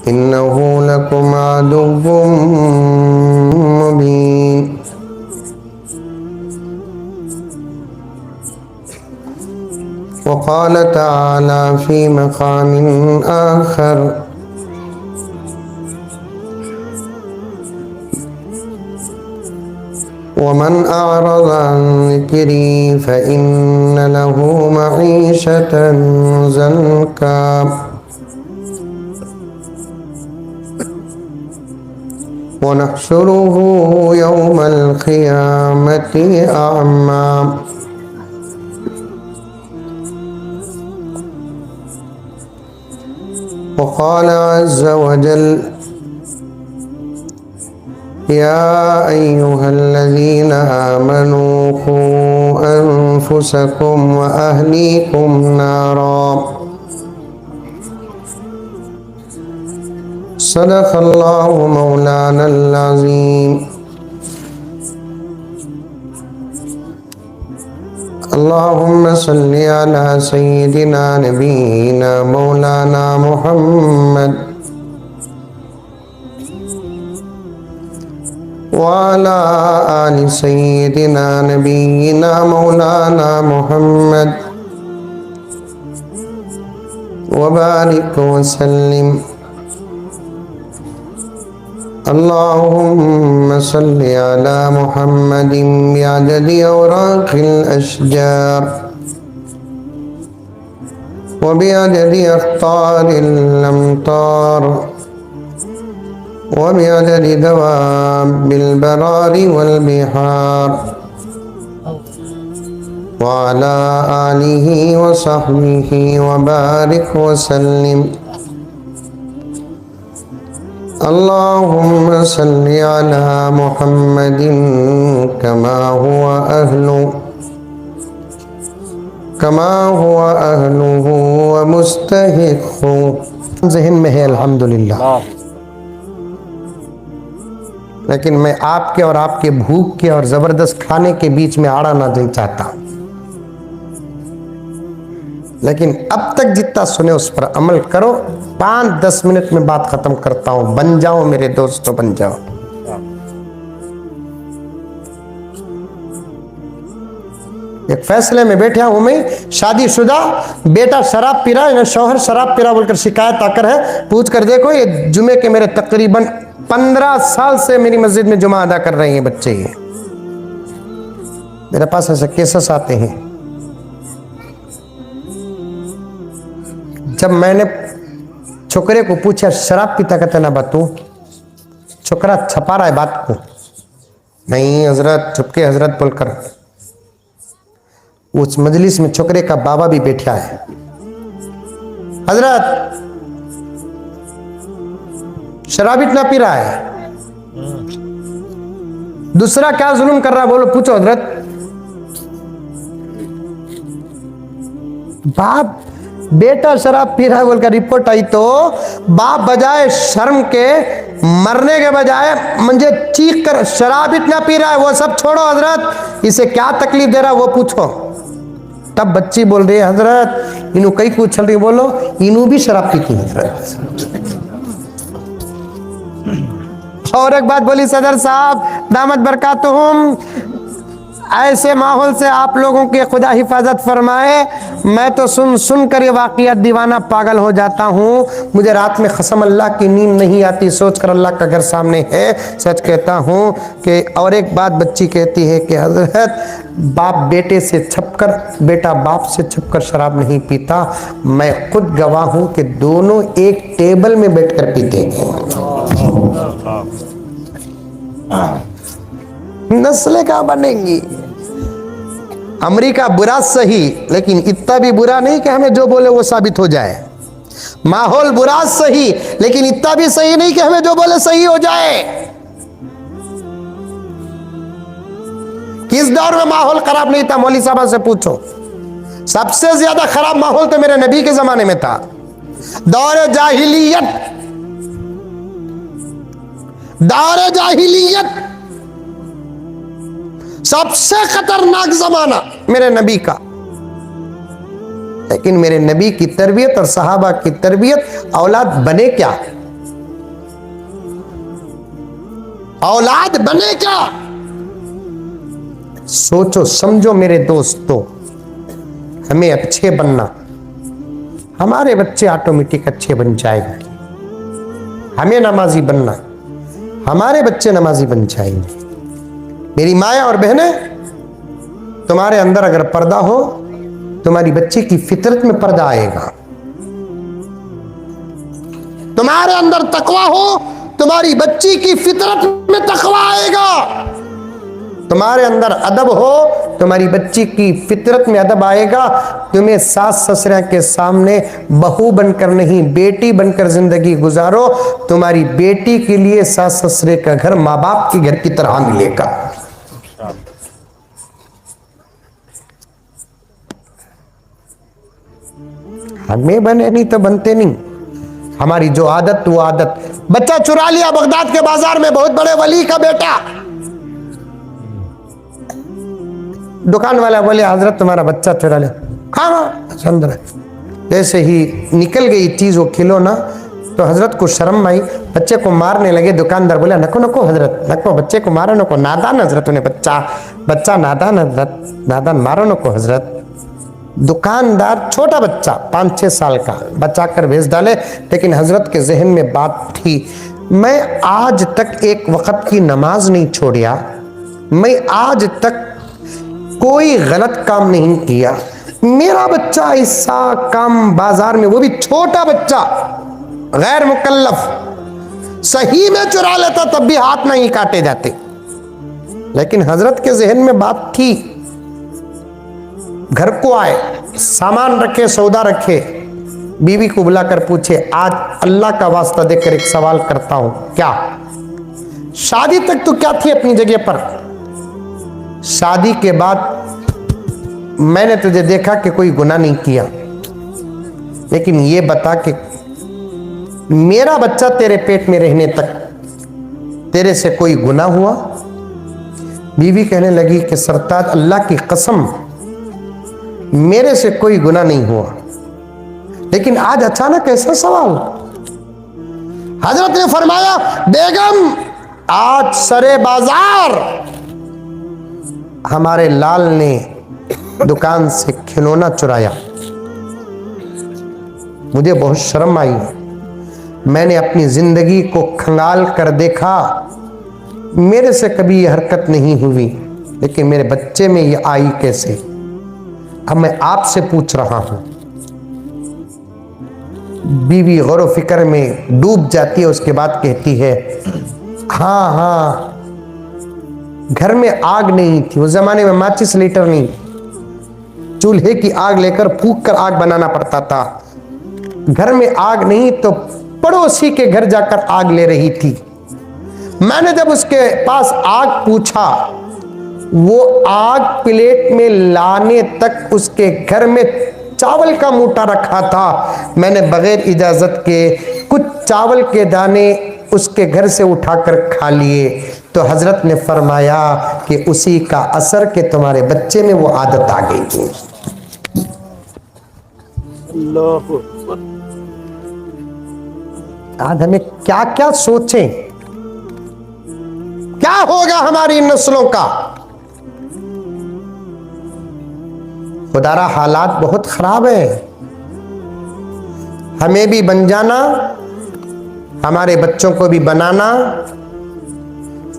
इन्नहु लकुम अदुव्वुम मुबीन। वक़ाल तआला फ़ी मक़ामिन आख़र वमन अअरज़ अन ज़िक्री फ़इन्न लहू मईशतन ज़न्का वनहशुरुहु यौमल क़ियामति अअम्मा। वक़ाल अज़्ज़ वजल या अय्युहल्लज़ीना आमनू क़ू अन्फुसकुम व अहलीकुम नारा। सदक़ल्लाहु मौलानल अज़ीम। अल्लाहुम्मा सल्लि अला सय्यिदिना नबीना मौलाना मुहम्मद वाला आलि सय्यिदिना नबीना मौलाना मुहम्मद वबारिक वसल्लिम। अल्लाहुम्मा सल्लि अला मुहम्मदिन बिअददि औराक़िल अशजार व बिअददि अख़्तारिल अमतार व बिअददि दवाबिल बरारि वल बिहार व अला आलिहि व सहबिहि व बारिक वसल्लिम। अल्लाहुम्मा सल्लि अला मुहम्मदिन कमा हुवा अहलुहु व मुस्तहिक़्क़ु। ज़हन में है अल्हम्दुलिल्लाह, लेकिन मैं आपके और आपके भूख के और ज़बरदस्त खाने के बीच में आड़ा ना देना चाहता। लेकिन अब तक जितना सुने उस पर अमल करो। 5-10 मिनट में बात खत्म करता हूं। बन जाओ मेरे दोस्तों, बन जाओ। एक फैसले में बैठा हूं मैं, शादीशुदा, बेटा शराब पी रहा है, शौहर शराब पी रहा बोलकर शिकायत आकर है। पूछ कर देखो, ये जुमे के मेरे तकरीबन 15 साल से मेरी मस्जिद में जुमा अदा कर रहे हैं बच्चे। ये मेरे पास ऐसे केसेस आते हैं। जब मैंने छोकरे को पूछा शराब पीता, कहता ना बात, तू छोकरा छपा रहा है बात को। नहीं हजरत, चुपके हजरत बोलकर। उस मजलिस में छोकरे का बाबा भी बैठा है। हजरत शराब इतना पी रहा है, दूसरा क्या जुल्म कर रहा है बोलो, पूछो हजरत। बाप बेटा शराब पी रहा है बोलकर रिपोर्ट आई तो बाप बजाय शर्म के मरने के बजाय मुझे चीख कर शराब इतना पी रहा है, वो सब छोड़ो हजरत, इसे क्या तकलीफ दे रहा है वो पूछो। तब बच्ची बोल रही है हजरत इनू कई कुछ चल रही, बोलो इनू भी शराब पीती हजरत। और एक बात बोली सदर साहब दामद बरकातुहुम, ऐसे माहौल से आप लोगों की खुदा हिफाजत फरमाए। मैं तो सुन सुन कर ये वाक़ियात दीवाना पागल हो जाता हूँ। मुझे रात में कसम अल्लाह की नींद नहीं आती, सोच कर अल्लाह का घर सामने है। सच कहता हूँ कि और एक बात बच्ची कहती है कि हजरत बाप बेटे से छपकर, बेटा बाप से छपकर शराब नहीं पीता। मैं खुद गवाह हूँ कि दोनों एक टेबल में बैठकर पीते हैं। नस्लें क्या बनेंगी। अमेरिका बुरा सही, लेकिन इतना भी बुरा नहीं कि हमें जो बोले वो साबित हो जाए। माहौल बुरा सही, लेकिन इतना भी सही नहीं कि हमें जो बोले सही हो जाए। किस दौर में माहौल खराब नहीं था, मौलवी साहब से पूछो। सबसे ज्यादा खराब माहौल तो मेरे नबी के जमाने में था। दौर जाहिलियत, दौर जाहिलियत सबसे खतरनाक जमाना मेरे नबी का। लेकिन मेरे नबी की तरबियत और सहाबा की तरबियत, औलाद बने क्या, औलाद बने क्या, सोचो समझो मेरे दोस्तों। हमें अच्छे बनना, हमारे बच्चे ऑटोमेटिक अच्छे बन जाएंगे। हमें नमाजी बनना, हमारे बच्चे नमाजी बन जाएंगे। मेरी माएँ और बहनें, तुम्हारे अंदर अगर पर्दा हो, तुम्हारी बच्ची की फितरत में पर्दा आएगा। तुम्हारे अंदर तकवा हो, तुम्हारी बच्ची की फितरत में तकवा आएगा। तुम्हारे अंदर अदब हो, तुम्हारी बच्ची की फितरत में अदब आएगा। तुम्हें सास ससुरा के सामने बहू बनकर नहीं, बेटी बनकर जिंदगी गुजारो। तुम्हारी बेटी के लिए सास ससुरे का घर माँ बाप के घर की तरह मिलेगा। हमें बने नहीं तो बनते नहीं। हमारी जो आदत वो आदत। बच्चा चुरा लिया बगदाद के बाजार में, बहुत बड़े वली का बेटा। दुकान वाला बोले हजरत तुम्हारा बच्चा चुरा लिया। हाँ अंदर है। जैसे ही निकल गई चीज वो खिलौना, तो हजरत को शर्म आई, बच्चे को मारने लगे। दुकानदार बोला नको नको हजरत, नको, बच्चे को मारो नको, नादान हजरत, उन्हें बच्चा नादान हजरत, नादान, मारो नको हजरत। दुकानदार छोटा बच्चा 5-6 साल का बचा कर भेज डाले, लेकिन हजरत के जहन में बात थी, मैं आज तक एक वक्त की नमाज नहीं छोड़िया, मैं आज तक कोई गलत काम नहीं किया। मेरा बच्चा ऐसा काम बाजार में, वो भी छोटा बच्चा गैर मुकल्लफ, सही में चुरा लेता तब भी हाथ नहीं काटे जाते। लेकिन हजरत के जहन में बात थी। घर को आए, सामान रखे, सौदा रखे, बीवी को बुलाकर पूछे आज अल्लाह का वास्ता देकर एक सवाल करता हूं, क्या शादी तक तो क्या थी अपनी जगह पर, शादी के बाद मैंने तुझे देखा कि कोई गुनाह नहीं किया, लेकिन ये बता कि मेरा बच्चा तेरे पेट में रहने तक तेरे से कोई गुनाह हुआ? बीवी कहने लगी कि सरताज अल्लाह की कसम मेरे से कोई गुनाह नहीं हुआ, लेकिन आज अचानक ऐसा सवाल। हजरत ने फरमाया बेगम आज सरे बाजार हमारे लाल ने दुकान से खिलौना चुराया, मुझे बहुत शर्म आई। मैंने अपनी जिंदगी को खंगाल कर देखा, मेरे से कभी यह हरकत नहीं हुई, लेकिन मेरे बच्चे में यह आई कैसे? अब मैं आपसे पूछ रहा हूं। बीवी गौर फिक्र में डूब जाती है, उसके बाद कहती है हाँ घर में आग नहीं थी, उस जमाने में माचिस लीटर नहीं, चूल्हे की आग लेकर फूंक कर आग बनाना पड़ता था। घर में आग नहीं तो पड़ोसी के घर जाकर आग ले रही थी। मैंने जब उसके पास आग पूछा, वो आग प्लेट में लाने तक उसके घर में चावल का मूठा रखा था। मैंने बगैर इजाजत के कुछ चावल के दाने उसके घर से उठाकर खा लिए, तो हजरत ने फरमाया कि उसी का असर के तुम्हारे बच्चे में वो आदत आ गई थी। आज हमें क्या क्या सोचें, क्या होगा हमारी नस्लों का? खुदारा हालात बहुत खराब है। हमें भी बन जाना, हमारे बच्चों को भी बनाना।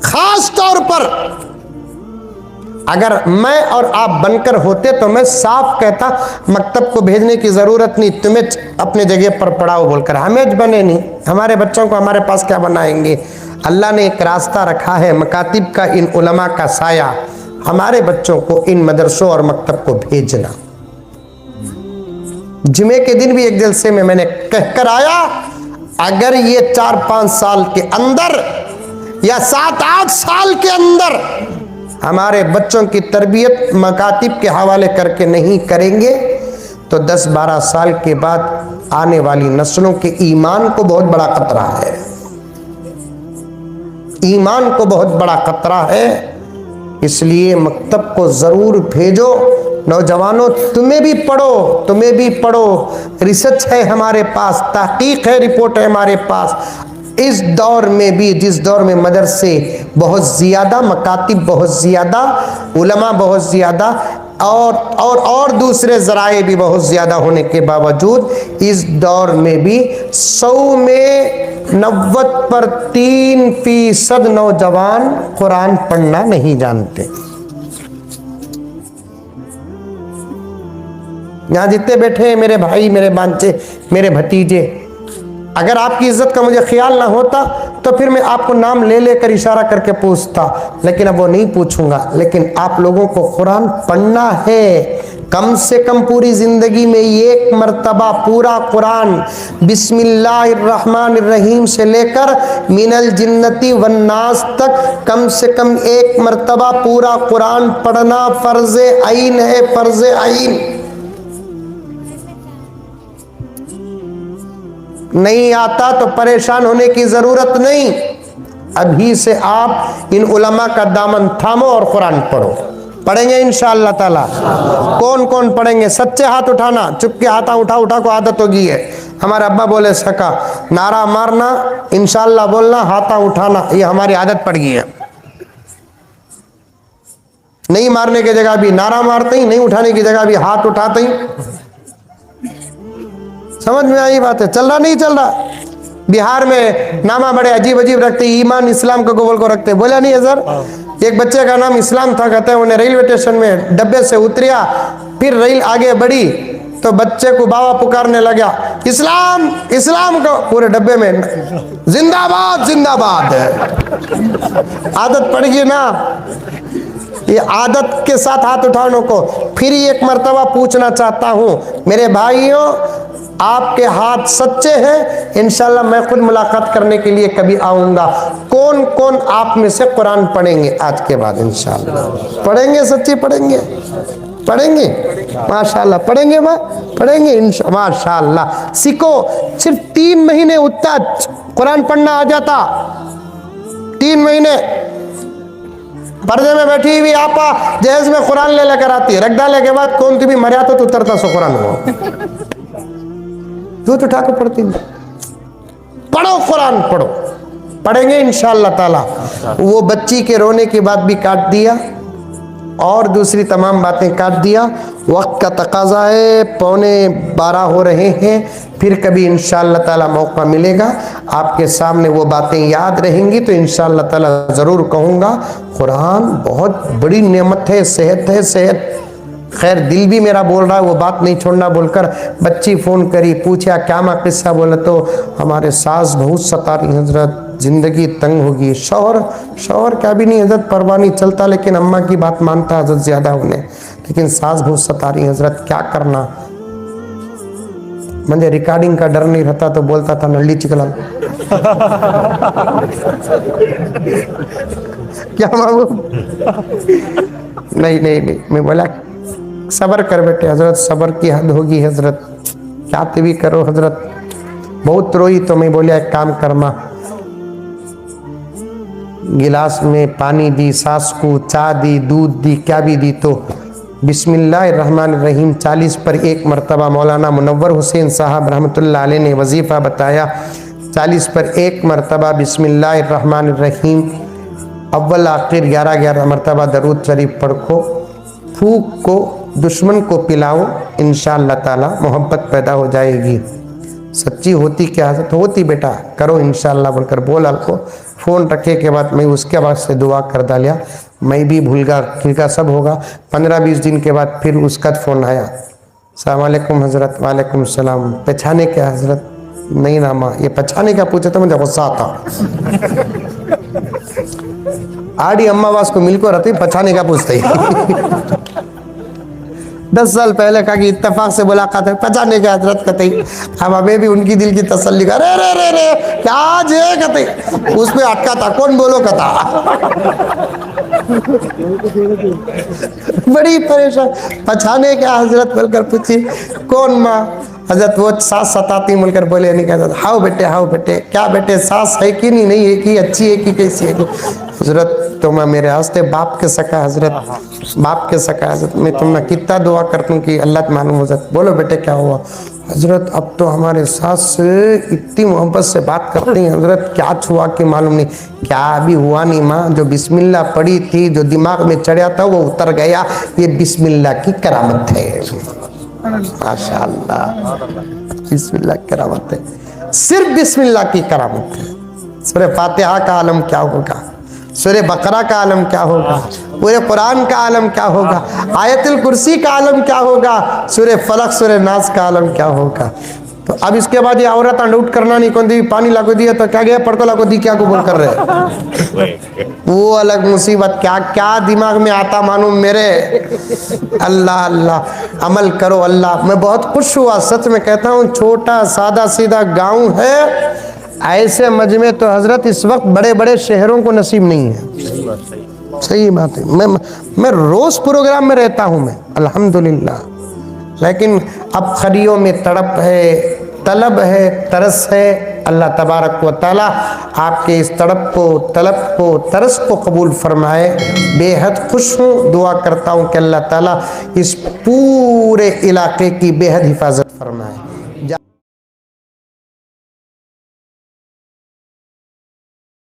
खास तौर पर अगर मैं और आप बनकर होते तो मैं साफ कहता मकतब को भेजने की जरूरत नहीं, तुम्हें अपने जगह पर पढ़ाओ बोलकर। हमें बने नहीं, हमारे बच्चों को हमारे पास क्या बनाएंगे? अल्लाह ने एक रास्ता रखा है मकातिब का, इन उलमा का साया, हमारे बच्चों को इन मदरसों और मकतब को भेजना। जुमे के दिन भी एक जलसे में मैंने कहकर आया, अगर ये 4-5 साल के अंदर या 7-8 साल के अंदर हमारे बच्चों की तरबियत मकातिब के हवाले करके नहीं करेंगे, तो 10-12 साल के बाद आने वाली नस्लों के ईमान को बहुत बड़ा खतरा है। ईमान को बहुत बड़ा खतरा है। इसलिए मकतब को जरूर भेजो, नौजवानों तुम्हें भी पढ़ो, तुम्हें भी पढ़ो। रिसर्च है हमारे पास, तहकीक है, रिपोर्ट है हमारे पास। इस दौर में भी, जिस दौर में मदरसे बहुत ज़्यादा, मकातिब बहुत ज़्यादा, उलमा बहुत ज़्यादा और दूसरे ज़राए भी बहुत ज़्यादा होने के बावजूद, इस दौर में भी 100 में 90% नौजवान कुरान पढ़ना नहीं जानते। यहाँ जितने बैठे हैं मेरे भाई, मेरे बांचे, मेरे भतीजे, अगर आपकी इज्जत का मुझे ख्याल ना होता तो फिर मैं आपको नाम ले लेकर इशारा करके पूछता, लेकिन अब वो नहीं पूछूंगा। लेकिन आप लोगों को कुरान पढ़ना है, कम से कम पूरी जिंदगी में एक मर्तबा पूरा कुरान बिस्मिल्लाहिर्रहमानिर्रहीम से लेकर मिनल जिन्नती वन्नास तक कम से कम एक मर्तबा पूरा कुरान पढ़ना फर्ज़े आइन है, फर्ज़े आइन। नहीं आता तो परेशान होने की जरूरत नहीं, अभी से आप इन उलमा का दामन थामो और कुरान पढ़ो। पढ़ेंगे इंशाअल्लाह ताला। कौन कौन पढ़ेंगे? सच्चे हाथ उठाना, चुपके हाथ उठा उठा को आदत होगी है। हमारे अब्बा बोले सका, नारा मारना, इंशाअल्लाह बोलना, हाथा उठाना, ये हमारी आदत पड़ गई है। नहीं मारने की जगह भी नारा मारते ही, नहीं उठाने की जगह भी हाथ उठाते ही। समझ में आई बात है? चल रहा नहीं चल रहा? बिहार में नामा बड़े अजीब अजीब रखते, ईमान इस्लाम को गोबल को रखते, बोला नहीं है सर? एक बच्चे का नाम इस्लाम था, कहते हैं उन्हें रेलवे स्टेशन में डब्बे से उतरिया, फिर रेल आगे बढ़ी तो बच्चे को बाबा पुकारने लगा, इस्लाम इस्लाम को, पूरे डब्बे में जिंदाबाद जिंदाबाद। आदत पड़ गई ना, ये आदत के साथ हाथ उठाने को। फिर एक मर्तबा पूछना चाहता हूँ मेरे भाइयों, आपके हाथ सच्चे हैं? इंशाल्लाह मैं खुद मुलाकात करने के लिए कभी आऊंगा। कौन कौन आप में से कुरान पढ़ेंगे आज के बाद? इंशाल्लाह पढ़ेंगे, सच्ची पढ़ेंगे, पढ़ेंगे माशाल्लाह, पढ़ेंगे माँ, पढ़ेंगे माशाल्लाह। सीखो, सिर्फ 3 महीने उतना कुरान पढ़ना आ जाता। 3 महीने पर्दे में बैठी हुई आपा जहेज में कुरान ले लेकर आती है, रख डाले के बाद कौन तुम्हें मरिया तो उतरता सो कुरान हो दूध उठा कर पढ़ती। पढ़ो कुरान, पढ़ो, पढ़ेंगे इंशाअल्लाह ताला। वो बच्ची के रोने की बात भी काट दिया और दूसरी तमाम बातें काट दिया। वक्त का तकाजा है, 11:15 हो रहे हैं, फिर कभी इंशाअल्लाह ताला मौका मिलेगा, आपके सामने वो बातें याद रहेंगी तो इंशाअल्लाह ताला ज़रूर कहूँगा। कुरान बहुत बड़ी नेमत है, सेहत है, सेहत। खैर दिल भी मेरा बोल रहा है वो बात नहीं छोड़ना बोलकर। बच्ची फ़ोन करी, पूछा क्या माँ किस्सा, बोला तो हमारे सास बहुत सता रही हजरत, ज़िंदगी तंग होगी। शौहर क्या भी नहीं हजरत, परवाह नहीं चलता, लेकिन अम्मा की बात मानता हजरत ज़्यादा उन्हें, लेकिन सास बहुत सता रही हजरत, क्या करना। मुझे रिकॉर्डिंग का डर नहीं रहता तो बोलता था नल्ली चिकला क्या मांगू? नहीं, मैं बोला सब्र कर बेटे हजरत, सब्र की हद होगी हजरत, क्या भी करो हजरत। बहुत रोई तो मैं बोलिया एक काम कर माँ, गिलास में पानी दी, सास को चाय दी, दूध दी, क्या भी दी, तो बिस्मिल्लाहिर्रहमानिर्रहीम 40 पर एक मरतबा मौलाना मुनव्वर हुसैन साहब रहमतुल्लाह अलैह ने वजीफ़ा बताया। 40 पर एक मरतबा बिस्मिल्लाहिर्रहमानिर्रहीम अव्वल आखिर 11 मरतबा दरूद शरीफ पढ़ो, फूक को दुश्मन को पिलाओ, इंशाअल्लाह ताला मोहब्बत पैदा हो जाएगी। सच्ची होती क्या हजरत? होती बेटा, करो इंशाअल्लाह बोलकर बोला को। फ़ोन रखे के बाद मैं उसके बाद से दुआ कर डालिया, मैं भी भूलगा फिरगा सब होगा। 15-20 दिन के बाद फिर उसका फ़ोन आया, अस्सलाम वालेकुम हजरत। वालेकुम सलाम। पहचाने क्या हजरत? नहीं ना माँ, ये पहचाने क्या पूछे तो मुझे गुस्सा आता। आड़ी अम्मा वास को मिलकर रहती, पहचाने क्या पूछते ही 10 साल पहले कहा कि इत्तेफाक से मुलाकात है, पहचाने के हजरत कहते, अब हमें भी उनकी दिल की तसल्ली कर, रे क्या आज है कहते, उसमें अटका था, कौन बोलो कहता बड़ी परेशान, पहचाने क्या हजरत बोलकर पूछी, कौन माँ? हजरत वो सास सताती मिलकर बोले, नहीं कहता हाओ बेटे क्या बेटे, सास है कि नहीं है कि अच्छी है कि कैसी है? हजरत तो मैं मेरे हंसते बाप के सका हजरत, बाप के सका हजरत, मैं तुमने कितना दुआ करता हूँ कि अल्लाह मालूम हजरत। बोलो बेटे क्या हुआ हजरत? अब तो हमारे सास से इतनी मोहब्बत से बात करते हैं हजरत, क्या छुआ कि मालूम नहीं। क्या अभी हुआ नहीं माँ, जो बिस्मिल्लाह पड़ी थी, जो दिमाग में चढ़ा था वो उतर गया। ये बिस्मिल्लाह की करामत है, माशाअल्लाह, बिस्मिल्लाह की करामत है, सिर्फ बिस्मिल्लाह की करामत है। सूरह फातिहा का आलम क्या होगा, सूरह बकरा का आलम क्या होगा, पूरे कुरान का आलम क्या होगा, आयतुल कुर्सी का आलम क्या होगा, सूरह फलक सूरह नास का आलम क्या होगा। तो अब इसके बाद ये औरत अंडूट करना नहीं कौन दी, पानी लागू दिया तो क्या गया, पड़को लागू दी, क्या कबूल कर रहे वो अलग मुसीबत, क्या क्या दिमाग में आता मालूम मेरे। अल्लाह अल्लाह, अमल करो अल्लाह। मैं बहुत खुश हुआ, सच में कहता हूँ, छोटा सादा सीधा गांव है, ऐसे मजमे तो हजरत इस वक्त बड़े बड़े शहरों को नसीब नहीं है। सही बात है, मैं रोज प्रोग्राम में रहता हूं मैं अल्हम्दुलिल्लाह, लेकिन अब खलियों में तड़प है, तलब है, तरस है। अल्लाह तबारक व तआला आपके इस तड़प को, तलब को, तरस को कबूल फरमाए। बेहद खुश हूँ, दुआ करता हूँ कि अल्लाह ताला इस पूरे इलाके की बेहद हिफाजत फरमाए।